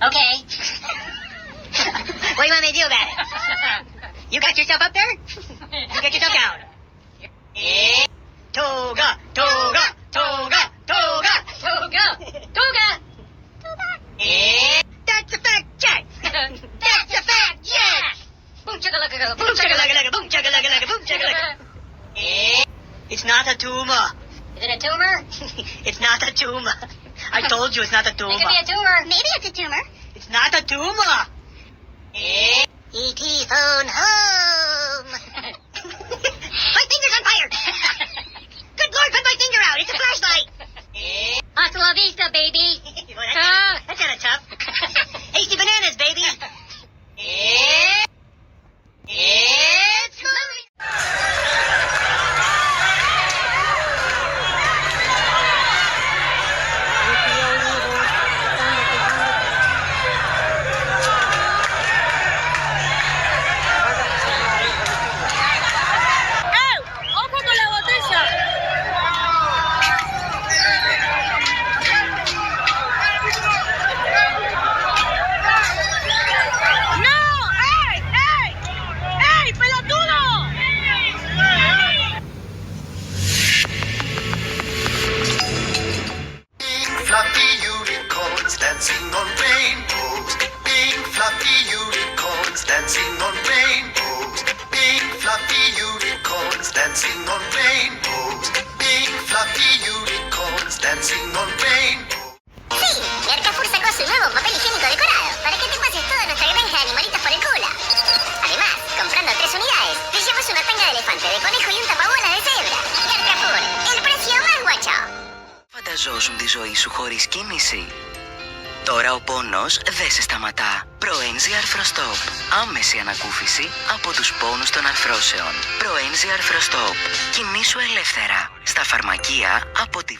Okay. What do you want me to do about it? You got yourself up there? You get yourself down. Toga, toga, toga, toga, toga, toga, toga. That's a fat jack. That's a fat jack. Boom chakalaka, boom chakalaka, boom chakalaka, boom chakalaka. It's not a tumor. Is it a tumor? It's not a tumor. I told you it's not a tumor. It could be a tumor. Maybe it's a tumor. It's not a tumor. E.T. phone home. My finger's on fire. Good Lord, put my finger out. It's a flashlight. Hasta la vista, baby. Well, that's kind of tough. Hasty bananas, baby. It's movie. Fluffy unicorns dancing on rainbows. Big fluffy unicorns dancing on rainbows. Big fluffy unicorns dancing on rainbows. Big fluffy unicorns dancing on rainbows. Sí, Carrefour sacó su nuevo papel higiénico decorado para que te pases toda nuestra granja de animalitos por el culo. Además, comprando 3 unidades, te llevas una tanga de elefante, de conejo y un tapabolas de cebra. Carrefour, el precio más guacho. Φανταζόσουν τη ζωή σου χωρίς κίνηση? Τώρα ο πόνος δεν σε σταματά. Προένζι Αρθροστόπ. Άμεση ανακούφιση από τους πόνους των αρθρώσεων. Προένζι Αρθροστόπ. Κινήσου ελεύθερα. Στα φαρμακεία από τη